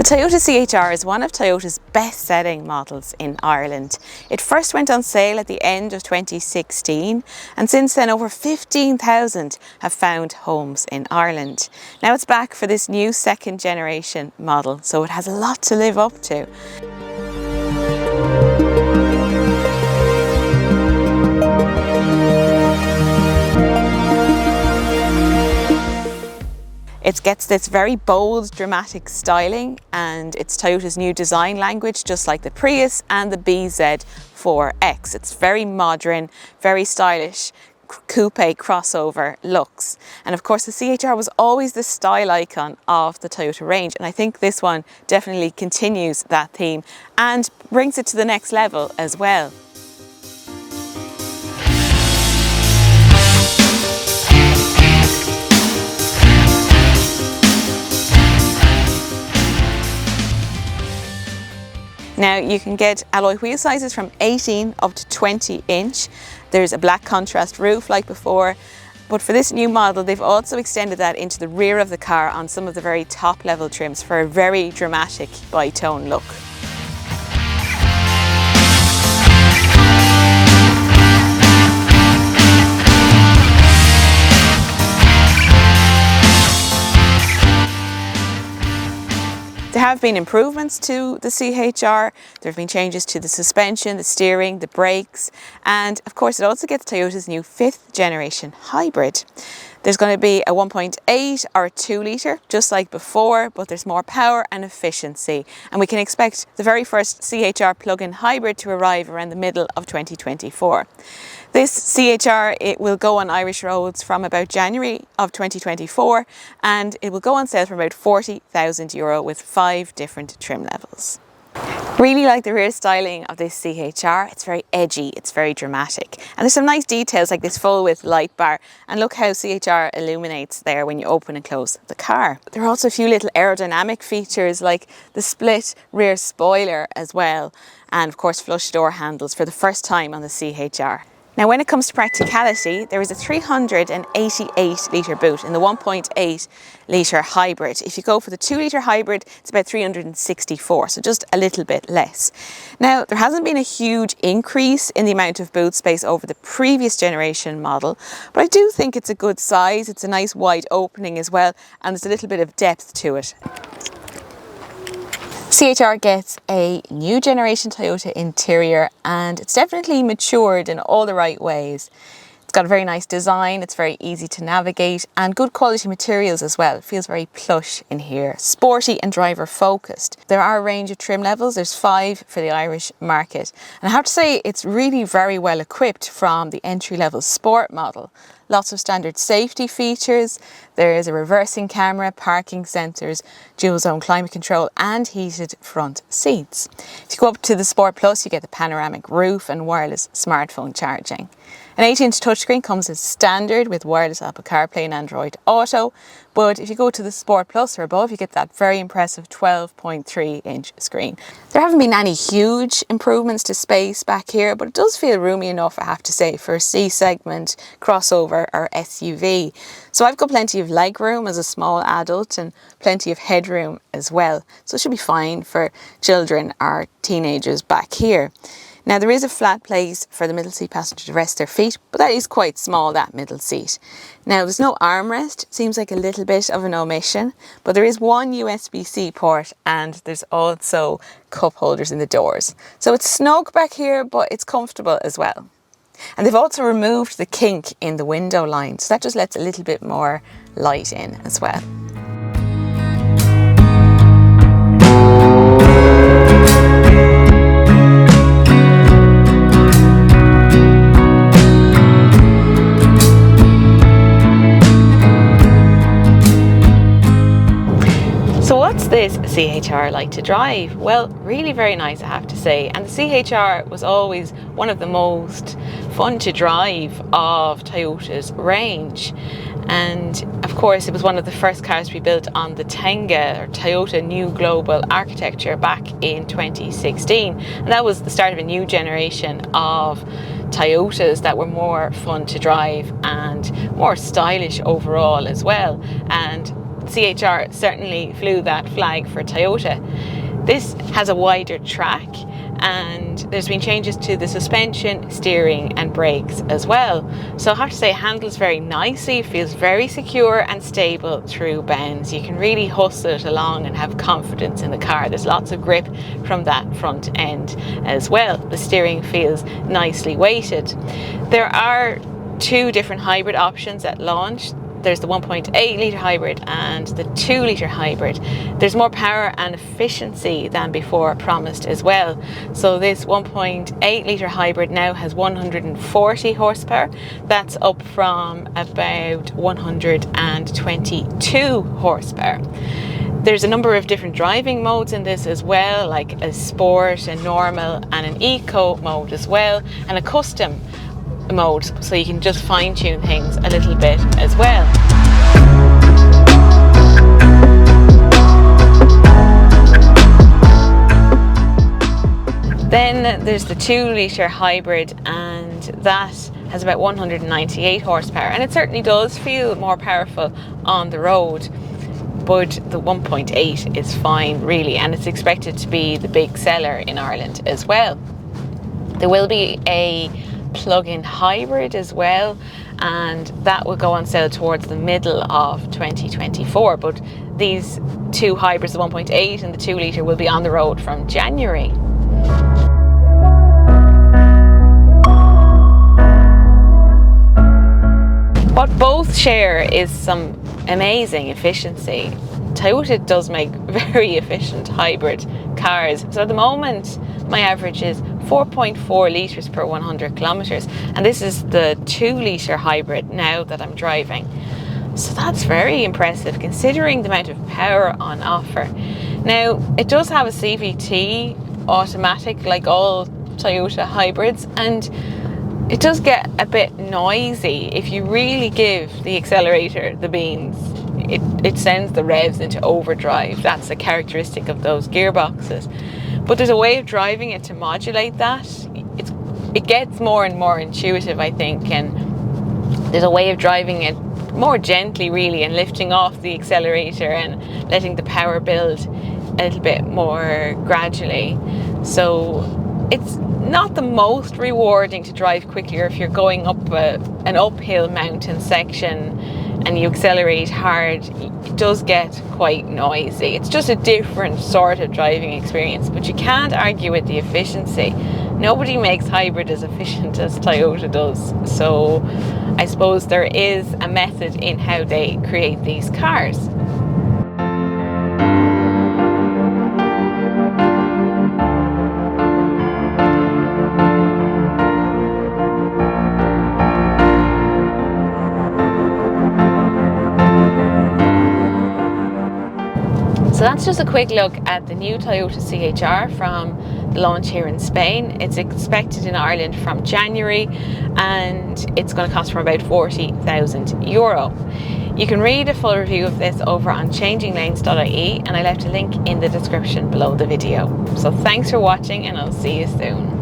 Toyota CHR is one of Toyota's best-selling models in Ireland. It first went on sale at the end of 2016, and since then over 15,000 have found homes in Ireland. Now it's back for this new second generation model, so it has a lot to live up to. It gets this very bold, dramatic styling, and it's Toyota's new design language, just like the Prius and the BZ4X. It's very modern, very stylish, coupé-crossover looks. And of course the CHR was always the style icon of the Toyota range, and I think this one definitely continues that theme and brings it to the next level as well. Now you can get alloy wheel sizes from 18 up to 20 inch. There's a black contrast roof like before, but for this new model they've also extended that into the rear of the car on some of the very top level trims for a very dramatic bi-tone look. There have been improvements to the CHR. There have been changes to the suspension, the steering, the brakes, and of course it also gets Toyota's new 5th generation hybrid. There's going to be a 1.8 or a 2 litre, just like before, but there's more power and efficiency. And we can expect the very first CHR plug-in hybrid to arrive around the middle of 2024. This CHR, it will go on Irish roads from about January of 2024, and it will go on sale for about €40,000 with 5 different trim levels. Really like the rear styling of this CHR. It's very edgy, it's very dramatic. And there's some nice details like this full width light bar, and look how CHR illuminates there when you open and close the car. There are also a few little aerodynamic features like the split rear spoiler as well, and of course flush door handles for the first time on the CHR. Now when it comes to practicality, there is a 388 litre boot in the 1.8 litre hybrid. If you go for the 2 litre hybrid, it's about 364, so just a little bit less. Now there hasn't been a huge increase in the amount of boot space over the previous generation model, but I do think it's a good size. It's a nice wide opening as well, and there's a little bit of depth to it. CHR gets a new generation Toyota interior, and it's definitely matured in all the right ways. It's got a very nice design, it's very easy to navigate, and good quality materials as well. It feels very plush in here, sporty and driver focused. There are a range of trim levels, there's 5 for the Irish market. And I have to say it's really very well equipped from the entry-level sport model. Lots of standard safety features. There is a reversing camera, parking sensors, dual zone climate control and heated front seats. If you go up to the Sport Plus, you get the panoramic roof and wireless smartphone charging. An 8-inch touchscreen comes as standard with wireless Apple CarPlay and Android Auto, but if you go to the Sport Plus or above, you get that very impressive 12.3-inch screen. There haven't been any huge improvements to space back here, but it does feel roomy enough, I have to say, for a C-segment crossover or SUV. So I've got plenty of legroom as a small adult and plenty of headroom as well, so it should be fine for children or teenagers back here. Now there is a flat place for the middle seat passenger to rest their feet, but that is quite small, that middle seat. Now there's no armrest, it seems like a little bit of an omission, but there is one USB-C port and there's also cup holders in the doors. So it's snug back here, but it's comfortable as well. And they've also removed the kink in the window line, so that just lets a little bit more light in as well. This CHR like to drive? Well, really very nice, I have to say, and the CHR was always one of the most fun to drive of Toyota's range, and of course it was one of the first cars to be built on the Tenga or Toyota New Global Architecture back in 2016, and that was the start of a new generation of Toyotas that were more fun to drive and more stylish overall as well. And CHR certainly flew that flag for Toyota. This has a wider track, and there's been changes to the suspension, steering and brakes as well. So I have to say, it handles very nicely, it feels very secure and stable through bends. You can really hustle it along and have confidence in the car. There's lots of grip from that front end as well. The steering feels nicely weighted. There are two different hybrid options at launch. There's the 1.8 litre hybrid and the 2 litre hybrid. There's more power and efficiency than before promised as well. So this 1.8 litre hybrid now has 140 horsepower. That's up from about 122 horsepower. There's a number of different driving modes in this as well, like a sport, a normal and an eco mode as well, and a custom mode, so you can just fine-tune things a little bit as well. Then there's the 2 litre hybrid, and that has about 198 horsepower, and it certainly does feel more powerful on the road, but the 1.8 is fine really, and it's expected to be the big seller in Ireland as well. There will be a plug-in hybrid as well, and that will go on sale towards the middle of 2024, but these two hybrids, the 1.8 and the 2 litre, will be on the road from January. What both share is some amazing efficiency. Toyota does make very efficient hybrid cars. So at the moment, my average is 4.4 litres per 100 kilometres. And this is the 2 litre hybrid now that I'm driving. So that's very impressive considering the amount of power on offer. Now, it does have a CVT automatic like all Toyota hybrids, and it does get a bit noisy if you really give the accelerator the beans. It sends the revs into overdrive. That's a characteristic of those gearboxes. But there's a way of driving it to modulate that. It gets more and more intuitive, I think, and there's a way of driving it more gently really, and lifting off the accelerator and letting the power build a little bit more gradually. So it's not the most rewarding to drive quickly, or if you're going up an uphill mountain section and you accelerate hard, it does get quite noisy. It's just a different sort of driving experience, but you can't argue with the efficiency. Nobody makes hybrid as efficient as Toyota does. So I suppose there is a method in how they create these cars. So that's just a quick look at the new Toyota CHR from the launch here in Spain. It's expected in Ireland from January, and it's going to cost from about €40,000. You can read a full review of this over on changinglanes.ie, and I left a link in the description below the video. So thanks for watching, and I'll see you soon.